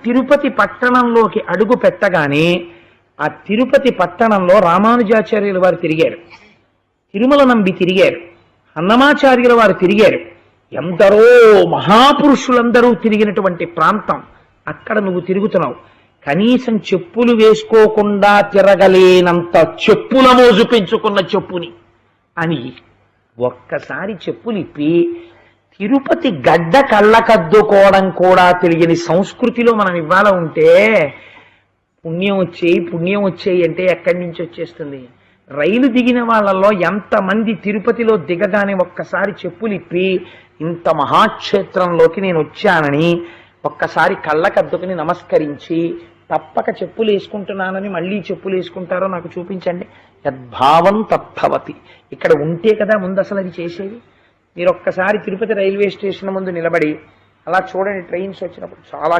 తిరుపతి పట్టణంలోకి అడుగు పెట్టగానే ఆ తిరుపతి పట్టణంలో రామానుజాచార్యుల వారు తిరిగారు, తిరుమల నంబి తిరిగారు, అన్నమాచార్యుల వారు తిరిగారు. ఎందరో మహాపురుషులందరూ తిరిగినటువంటి ప్రాంతం. అక్కడ నువ్వు తిరుగుతున్నావు. కనీసం చెప్పులు వేసుకోకుండా తిరగలేనంత చెప్పుల మోజు పెంచుకున్న చెప్పుని అని ఒక్కసారి చెప్పులిప్పి తిరుపతి గడ్డ కళ్ళకద్దుకోవడం కూడా తెలియని సంస్కృతిలో మనం ఇవాళ ఉంటే పుణ్యం వచ్చేయి అంటే ఎక్కడి నుంచి వచ్చేస్తుంది? రైలు దిగిన వాళ్ళల్లో ఎంతమంది తిరుపతిలో దిగగానే ఒక్కసారి చెప్పులిప్పి ఇంత మహాక్షేత్రంలోకి నేను వచ్చానని ఒక్కసారి కళ్ళకద్దుకుని నమస్కరించి తప్పక చెప్పులు వేసుకుంటున్నానని మళ్ళీ చెప్పులు వేసుకుంటారో నాకు చూపించండి. యద్భావం తద్భవతి. ఇక్కడ ఉంటే కదా ముందు అసలు అది చేసేది. మీరు ఒక్కసారి తిరుపతి రైల్వే స్టేషన్ ముందు నిలబడి అలా చూడండి, ట్రైన్స్ వచ్చినప్పుడు చాలా